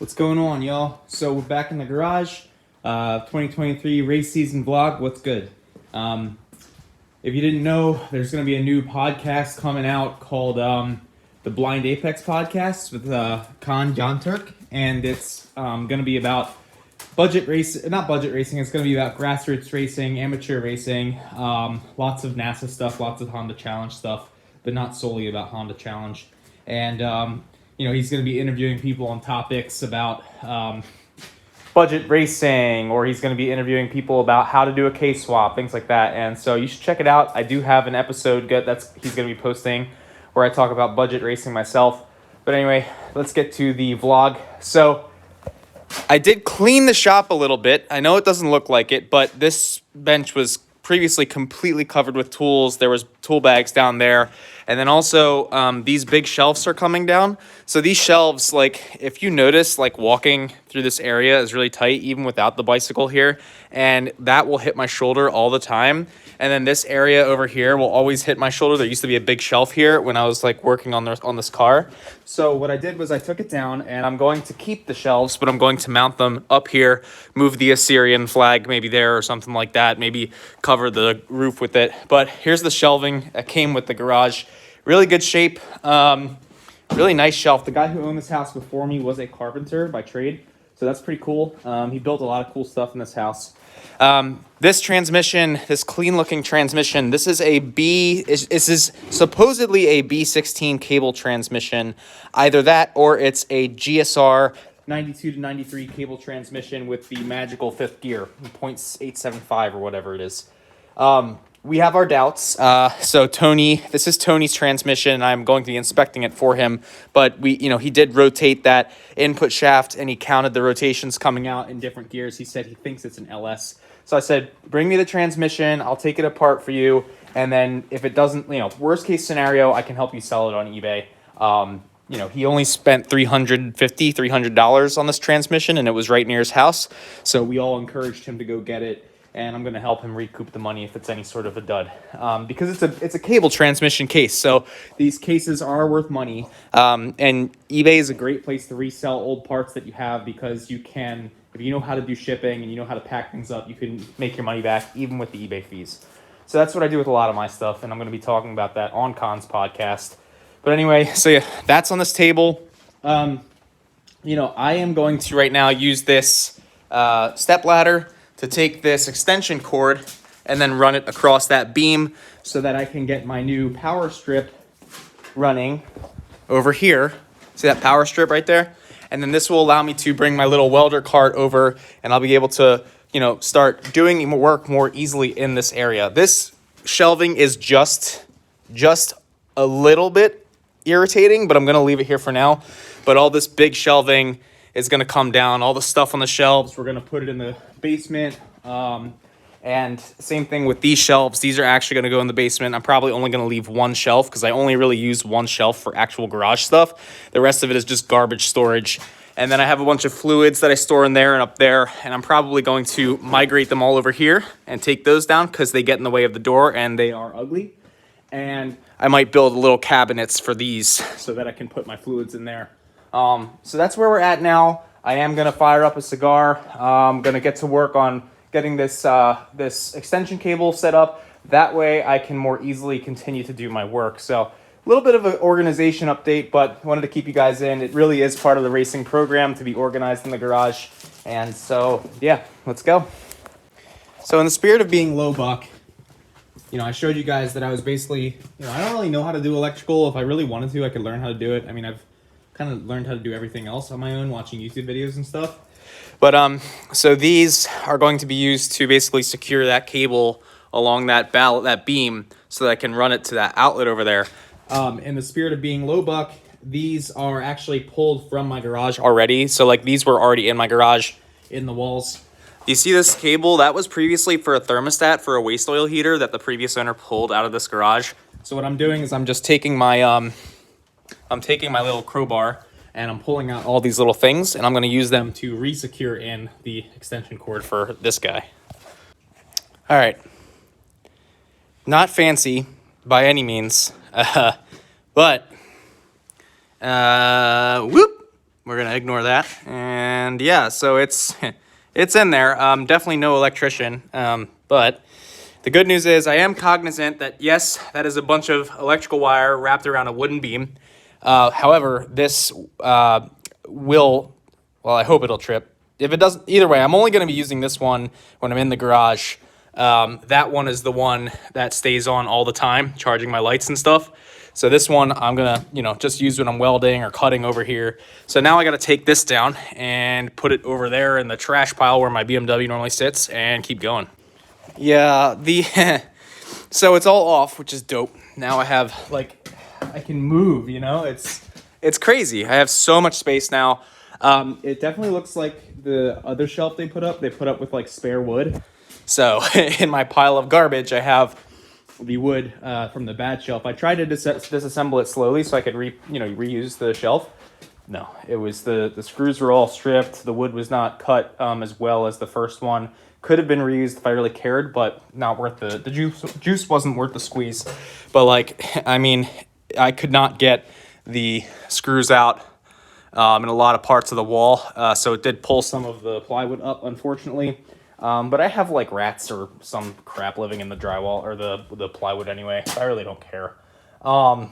What's going on, y'all? So we're back in the garage. 2023 race season vlog. What's good? If you didn't know, there's going to be a new podcast coming out called the Blind Apex Podcast with John Turk, and it's going to be about budget race, not budget racing. It's going to be about grassroots racing, amateur racing, lots of NASA stuff, lots of Honda Challenge stuff, but not solely about Honda Challenge. And he's going to be interviewing people on topics about budget racing, or he's going to be interviewing people about how to do a case swap, things like that. And so you should check it out. I do have an episode he's going to be posting where I talk about budget racing myself. But anyway, let's get to the vlog. So I did clean the shop a little bit. I know it doesn't look like it, but this bench was previously completely covered with tools. There was tool bags down there. And then also these big shelves are coming down. So these shelves, like if you notice, like walking through this area is really tight, even without the bicycle here. And that will hit my shoulder all the time. And then this area over here will always hit my shoulder. There used to be a big shelf here when I was like working on this car. So what I did was I took it down, and I'm going to keep the shelves, but I'm going to mount them up here, move the Assyrian flag maybe there or something like that, maybe cover the roof with it. But here's the shelving that came with the garage. Really good shape, really nice shelf. The guy who owned this house before me was a carpenter by trade, so that's pretty cool. He built a lot of cool stuff in this house. This transmission, this clean looking transmission, this is supposedly a B16 cable transmission. Either that or it's a GSR 92 to 93 cable transmission with the magical fifth gear, 0.875 or whatever it is. We have our doubts. So this is Tony's transmission, and I'm going to be inspecting it for him. But he did rotate that input shaft, and he counted the rotations coming out in different gears. He said he thinks it's an LS. So I said, bring me the transmission. I'll take it apart for you. And then if it doesn't, worst case scenario, I can help you sell it on eBay. He only spent $300 on this transmission, and it was right near his house. So we all encouraged him to go get it. And I'm going to help him recoup the money if it's any sort of a dud, because it's a cable transmission case. So these cases are worth money, and eBay is a great place to resell old parts that you have, because you can, if you know how to do shipping and you know how to pack things up, you can make your money back even with the eBay fees. So that's what I do with a lot of my stuff, and I'm going to be talking about that on Khan's podcast. But anyway, so yeah, that's on this table. I am going to right now use this step ladder to take this extension cord and then run it across that beam so that I can get my new power strip running over here. See that power strip right there? And then this will allow me to bring my little welder cart over, and I'll be able to, start doing work more easily in this area. This shelving is just a little bit irritating, but I'm going to leave it here for now. But all this big shelving is going to come down. All the stuff on the shelves, we're going to put it in the basement. And same thing with these shelves. These are actually going to go in the basement. I'm probably only going to leave one shelf, because I only really use one shelf for actual garage stuff. The rest of it is just garbage storage. And then I have a bunch of fluids that I store in there and up there. And I'm probably going to migrate them all over here and take those down, because they get in the way of the door and they are ugly. And I might build little cabinets for these so that I can put my fluids in there. So that's where we're at now. I am going to fire up a cigar. I'm going to get to work on getting this extension cable set up. That way I can more easily continue to do my work. So a little bit of an organization update, but I wanted to keep you guys in. It really is part of the racing program to be organized in the garage. And so, yeah, let's go. So in the spirit of being low buck, I showed you guys that I was basically, I don't really know how to do electrical. If I really wanted to, I could learn how to do it. I mean, I've kind of learned how to do everything else on my own, watching YouTube videos and stuff. But so these are going to be used to basically secure that cable along that beam, so that I can run it to that outlet over there. In the spirit of being low buck, these are actually pulled from my garage already. So like these were already in my garage in the walls. You see this cable? That was previously for a thermostat for a waste oil heater that the previous owner pulled out of this garage. So what I'm doing is I'm just taking my little crowbar, and I'm pulling out all these little things, and I'm going to use them to re-secure in the extension cord for this guy. All right. Not fancy by any means, but whoop, we're gonna ignore that. And yeah, so it's it's in there. Definitely no electrician, but the good news is I am cognizant that yes, that is a bunch of electrical wire wrapped around a wooden beam. However, this will, well, I hope it'll trip. If it doesn't, either way, I'm only going to be using this one when I'm in the garage. That one is the one that stays on all the time, charging my lights and stuff. So this one I'm gonna, just use when I'm welding or cutting over here. So now I gotta take this down and put it over there in the trash pile where my BMW normally sits and keep going. Yeah, so it's all off, which is dope. Now I have, I can move, it's crazy. I have so much space now. It definitely looks like the other shelf they put up with spare wood. So in my pile of garbage, I have the wood from the bad shelf. I tried to disassemble it slowly so I could reuse the shelf. No, it was the screws were all stripped. The wood was not cut as well as the first one. Could have been reused if I really cared, but not worth the juice wasn't worth the squeeze. But I could not get the screws out in a lot of parts of the wall, so it did pull some of the plywood up, unfortunately. But I have rats or some crap living in the drywall or the plywood anyway, so I really don't care. But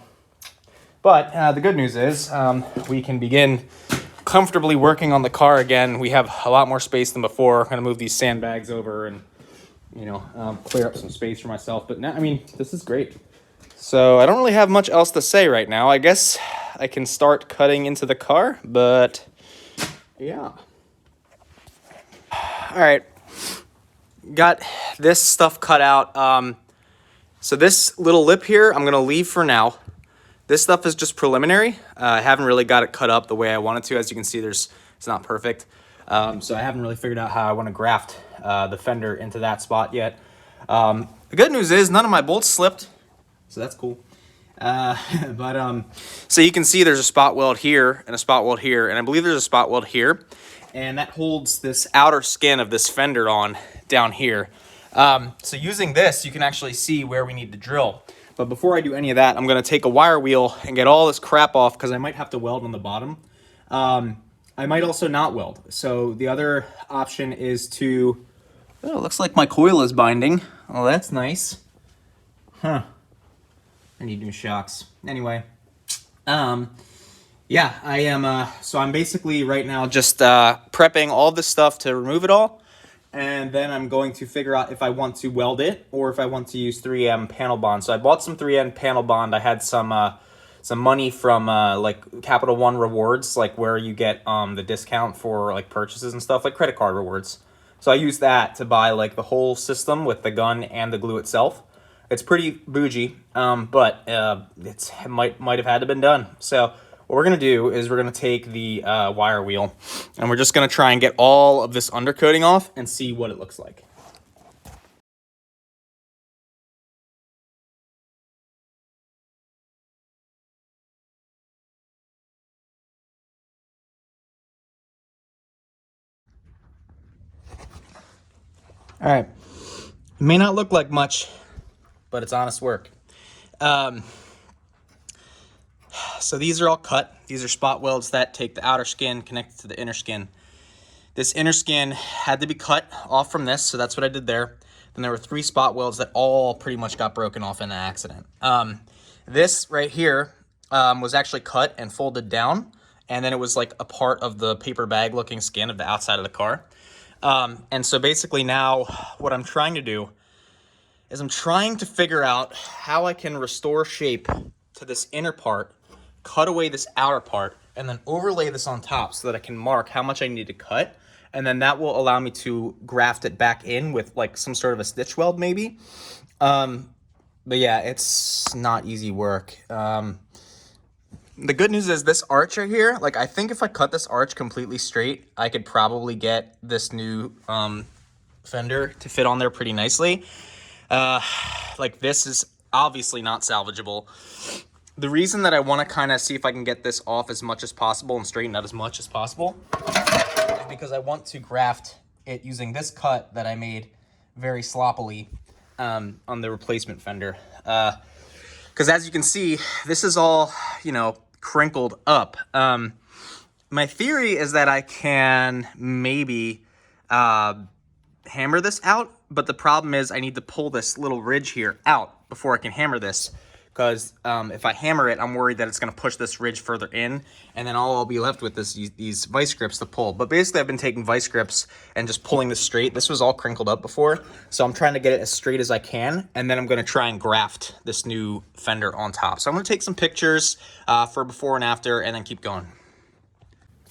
the good news is we can begin comfortably working on the car again. We have a lot more space than before. I'm gonna move these sandbags over and clear up some space for myself. But now, this is great. So I don't really have much else to say right now. I guess I can start cutting into the car, but yeah. All right. Got this stuff cut out. So this little lip here, I'm going to leave for now. This stuff is just preliminary. I haven't really got it cut up the way I wanted to. As you can see, it's not perfect. So I haven't really figured out how I want to graft the fender into that spot yet. The good news is none of my bolts slipped, so that's cool. So you can see there's a spot weld here and a spot weld here, and I believe there's a spot weld here. And that holds this outer skin of this fender on down here. So using this, you can actually see where we need to drill. But before I do any of that, I'm going to take a wire wheel and get all this crap off because I might have to weld on the bottom. I might also not weld. So the other option is to... Oh, it looks like my coil is binding. Oh, that's nice. Huh. I need new shocks. Anyway. Yeah, I am, so I'm basically right now just prepping all this stuff to remove it all, and then I'm going to figure out if I want to weld it or if I want to use 3M panel bond. So I bought some 3M panel bond. I had some money from Capital One rewards, where you get the discount for purchases and stuff, like credit card rewards. So I used that to buy the whole system with the gun and the glue itself. It's pretty bougie, but it might have had to been done. So what we're going to do is we're going to take the wire wheel, and we're just going to try and get all of this undercoating off and see what it looks like. All right. It may not look like much, but it's honest work. So these are all cut. These are spot welds that take the outer skin connected to the inner skin. This inner skin had to be cut off from this, so that's what I did there. Then there were 3 spot welds that all pretty much got broken off in an accident. This right here was actually cut and folded down, and then it was a part of the paper bag looking skin of the outside of the car. And so basically now what I'm trying to do is I'm trying to figure out how I can restore shape to this inner part, cut away this outer part, and then overlay this on top so that I can mark how much I need to cut. And then that will allow me to graft it back in with some sort of a stitch weld maybe. But yeah, it's not easy work. The good news is this arch right here, I think if I cut this arch completely straight, I could probably get this new fender to fit on there pretty nicely. This is obviously not salvageable. The reason that I want to kind of see if I can get this off as much as possible and straighten out as much as possible is because I want to graft it using this cut that I made very sloppily on the replacement fender. Because as you can see, this is all, crinkled up. my theory is that I can maybe hammer this out, but the problem is I need to pull this little ridge here out before I can hammer this, because if I hammer it, I'm worried that it's going to push this ridge further in, and then all I'll be left with is these vice grips to pull. But basically, I've been taking vice grips and just pulling this straight. This was all crinkled up before, so I'm trying to get it as straight as I can, and then I'm going to try and graft this new fender on top. So I'm going to take some pictures for before and after, and then keep going.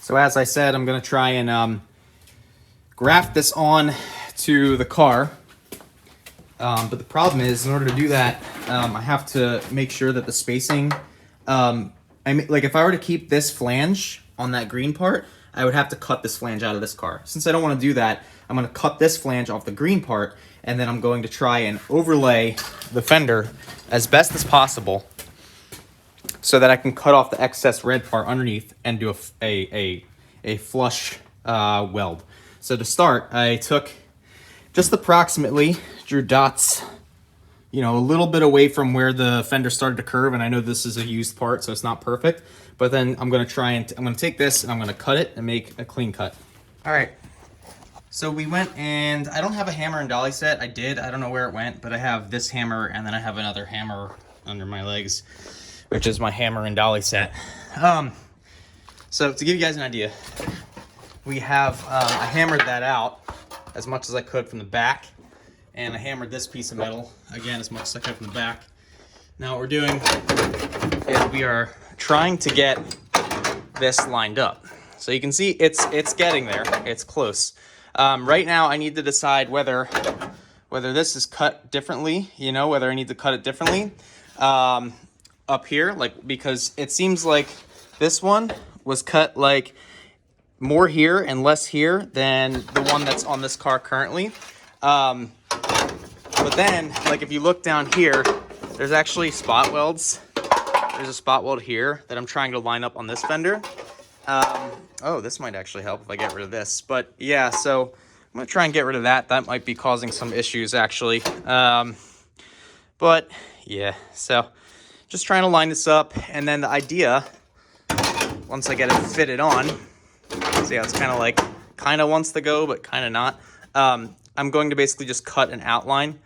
So as I said, I'm going to try and graft this on to the car. But the problem is, in order to do that, I have to make sure that the spacing, like if I were to keep this flange on that green part, I would have to cut this flange out of this car. Since I don't want to do that, I'm going to cut this flange off the green part, and then I'm going to try and overlay the fender as best as possible so that I can cut off the excess red part underneath and do a flush weld. So to start, I took just approximately, drew dots, you know, a little bit away from where the fender started to curve, and I know this is a used part, so it's not perfect, but then I'm going to try and, I'm going to take this and I'm going to cut it and make a clean cut. All right, so we went, and I don't have a hammer and dolly set. I don't know where it went, but I have this hammer, and then I have another hammer under my legs, which is my hammer and dolly set. So to give you guys an idea, we have, I hammered that out as much as I could from the back, and I hammered this piece of metal again as much as I could from the back. Now what we're doing is we are trying to get this lined up. So you can see it's getting there. It's close. Right now I need to decide whether this is cut differently, you know, whether I need to cut it differently up here, like, because it seems like this one was cut like more here and less here than the one that's on this car currently. But then, like, if you look down here, there's actually spot welds. There's a spot weld here that I'm trying to line up on this fender. Oh, this might actually help if I get rid of this. But yeah, so I'm gonna try and get rid of that. That might be causing some issues actually. But yeah, so just trying to line this up, and then the idea, once I get it fitted on, see how it's kind of wants to go, but kind of not. I'm going to basically just cut an outline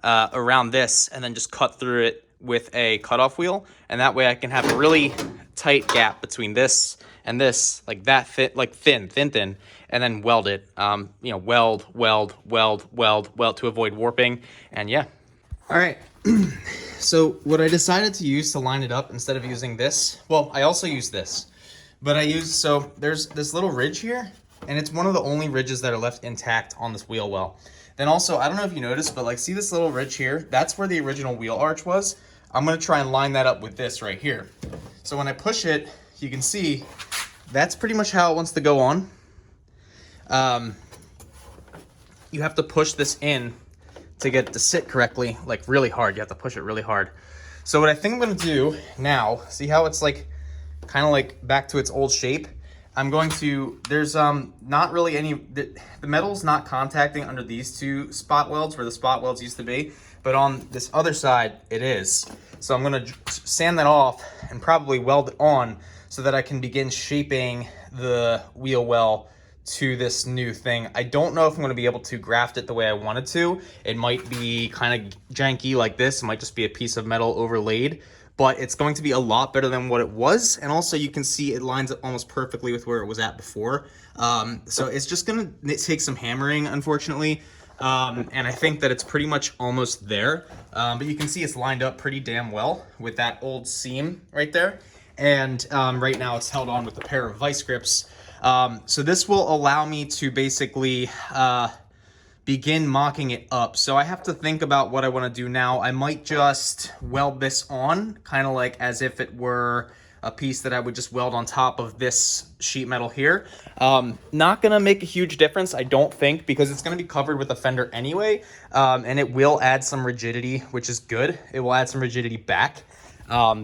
around this, and then just cut through it with a cutoff wheel, and that way I can have a really tight gap between this and this, like that fit, like thin, and then weld it. You know, weld to avoid warping, and yeah. All right. So what I decided to use to line it up instead of using this, well, I also use this, but so there's this little ridge here, and it's one of the only ridges that are left intact on this wheel well. Then also, I don't know if you noticed, but like, see this little ridge here? That's where the original wheel arch was. I'm gonna try and line that up with this right here. So when I push it, you can see that's pretty much how it wants to go on. You have to push this in to get it to sit correctly, like really hard. You have to push it really hard. So what I think I'm gonna do now, see how it's like kind of like back to its old shape? I'm going to, there's not really any, the metal's not contacting under these two spot welds where the spot welds used to be, but on this other side it is. So I'm gonna sand that off and probably weld it on so that I can begin shaping the wheel well to this new thing. I don't know if I'm gonna be able to graft it the way I wanted to. It might be kind of janky like this. It might just be a piece of metal overlaid, but it's going to be a lot better than what it was. And also you can see it lines up almost perfectly with where it was at before. So it's just gonna take some hammering, unfortunately. And I think that it's pretty much almost there. But you can see it's lined up pretty damn well with that old seam right there. And right now it's held on with a pair of vice grips. So this will allow me to basically begin mocking it up. So I have to think about what I want to do now. I might just weld this on, kind of like as if it were a piece that I would just weld on top of this sheet metal here. Not gonna make a huge difference, I don't think, because it's gonna be covered with a fender anyway, and it will add some rigidity, which is good. It will add some rigidity back,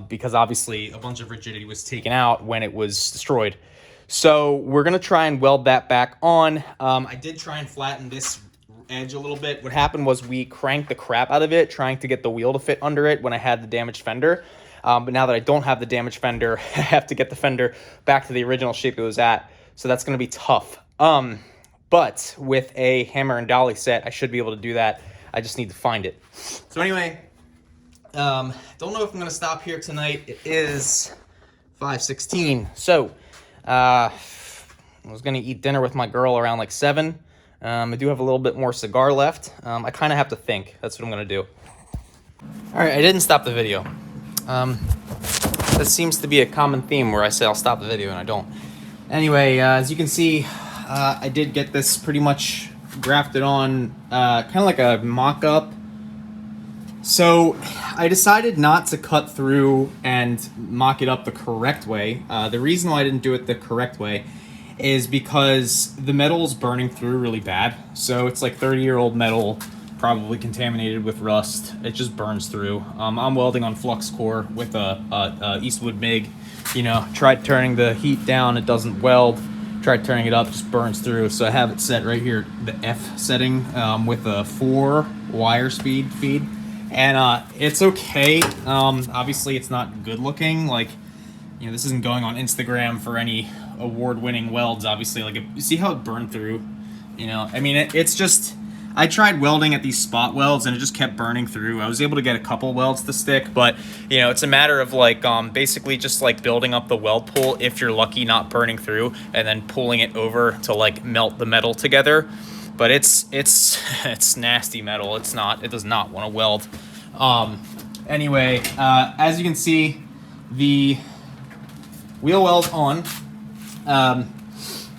because obviously a bunch of rigidity was taken out when it was destroyed. So we're gonna try and weld that back on. I did try and flatten this edge a little bit. What happened was we cranked the crap out of it trying to get the wheel to fit under it when I had the damaged fender. But now that I don't have the damaged fender, I have to get the fender back to the original shape it was at. So that's going to be tough. But with a hammer and dolly set, I should be able to do that. I just need to find it. So anyway, don't know if I'm going to stop here tonight. It is 5:16. So I was going to eat dinner with my girl around like 7. I do have a little bit more cigar left. I kind of have to think. That's what I'm going to do. All right, I didn't stop the video. That seems to be a common theme where I say I'll stop the video and I don't. Anyway, as you can see, I did get this pretty much grafted on, kind of like a mock-up. So I decided not to cut through and mock it up the correct way. The reason why I didn't do it the correct way is because the metal's burning through really bad. So it's like 30-year-old metal, probably contaminated with rust. It just burns through. I'm welding on flux core with a Eastwood MIG. You know, tried turning the heat down, it doesn't weld. Tried turning it up, just burns through. So I have it set right here, the F setting, with a 4 wire speed feed. And it's okay. Obviously it's not good looking. Like, you know, this isn't going on Instagram for any award-winning welds, obviously. Like, you see how it burned through? You know, I mean, it's just, I tried welding at these spot welds and it just kept burning through. I was able to get a couple welds to stick, but you know, it's a matter of like basically just like building up the weld pool, if you're lucky, not burning through, and then pulling it over to like melt the metal together. But it's nasty metal. It does not want to weld. Anyway, as you can see, the wheel weld on.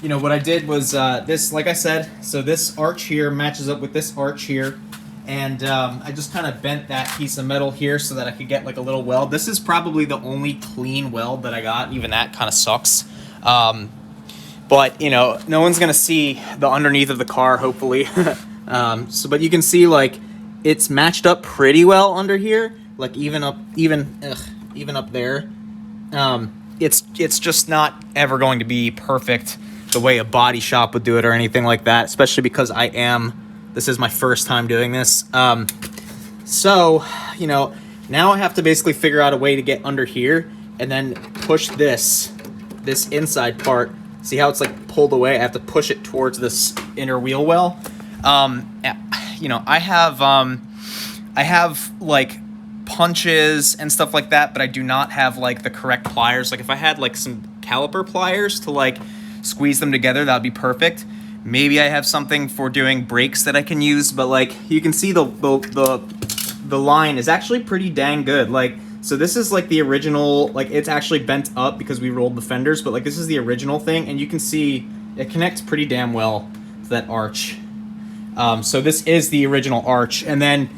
You know, what I did was this, like I said, so this arch here matches up with this arch here, and I just kind of bent that piece of metal here so that I could get like a little weld. This is probably the only clean weld that I got. Even that kind of sucks. But you know, no one's gonna see the underneath of the car, hopefully. But you can see like it's matched up pretty well under here, like even up there. It's just not ever going to be perfect the way a body shop would do it or anything like that, especially because this is my first time doing this. So, you know, now I have to basically figure out a way to get under here and then push this inside part. See how it's like pulled away? I have to push it towards this inner wheel well. You know, I have like punches and stuff like that, but I do not have like the correct pliers. Like if I had like some caliper pliers to like squeeze them together, that would be perfect. Maybe I have something for doing brakes that I can use, but like you can see the line is actually pretty dang good. Like, so this is like the original, like it's actually bent up because we rolled the fenders, but like this is the original thing, and you can see it connects pretty damn well to that arch. So this is the original arch, and then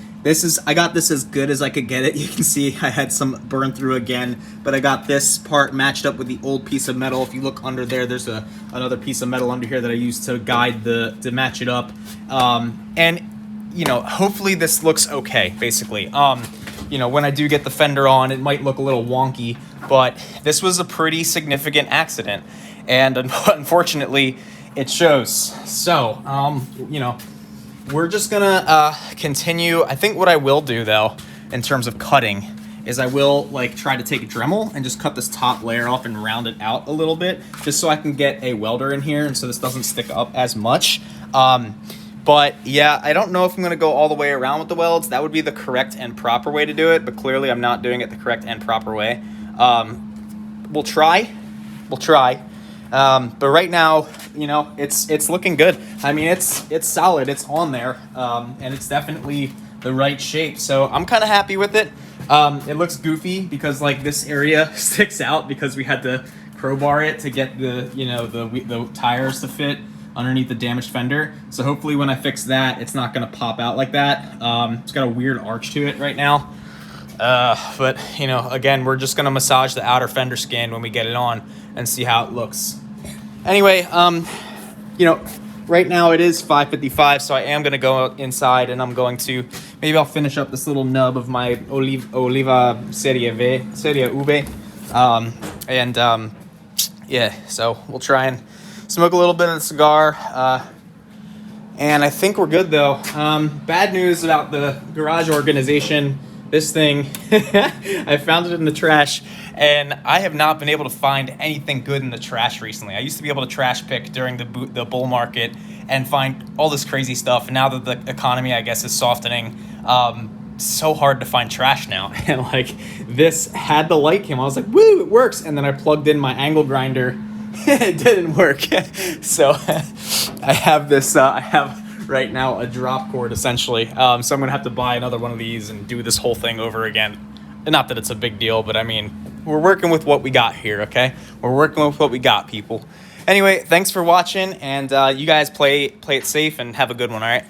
I got this as good as I could get it. You can see I had some burn through again, but I got this part matched up with the old piece of metal. If you look under there's another piece of metal under here that I used to guide to match it up. And you know, hopefully this looks okay, basically. You know, when I do get the fender on, it might look a little wonky, but this was a pretty significant accident, and unfortunately, it shows. So, you know, we're just gonna continue. I think what I will do though, in terms of cutting, is I will like try to take a Dremel and just cut this top layer off and round it out a little bit, just so I can get a welder in here and so this doesn't stick up as much. But yeah, I don't know if I'm gonna go all the way around with the welds. That would be the correct and proper way to do it, but clearly I'm not doing it the correct and proper way. We'll try. But right now, you know, it's looking good. I mean, it's solid. It's on there, and it's definitely the right shape. So I'm kind of happy with it. It looks goofy because like this area sticks out because we had to crowbar it to get the tires to fit underneath the damaged fender. So hopefully when I fix that, it's not gonna pop out like that. It's got a weird arch to it right now. But you know, again, we're just gonna massage the outer fender skin when we get it on and see how it looks. Anyway, you know, right now it is 5:55, so I am gonna go inside and I'm going to, maybe I'll finish up this little nub of my Oliva Serie Ube. Yeah, so we'll try and smoke a little bit of the cigar. And I think we're good though. Bad news about the garage organization this thing, I found it in the trash, and I have not been able to find anything good in the trash recently. I used to be able to trash pick during the bull market and find all this crazy stuff. And now that the economy, I guess, is softening, so hard to find trash now. And like this had the light came, I was like, woo, it works. And then I plugged in my angle grinder. It didn't work. So I have this, I have right now a drop cord essentially. So I'm going to have to buy another one of these and do this whole thing over again. Not that it's a big deal, but I mean, we're working with what we got here, okay? We're working with what we got, people. Anyway, thanks for watching, and you guys play it safe and have a good one, all right?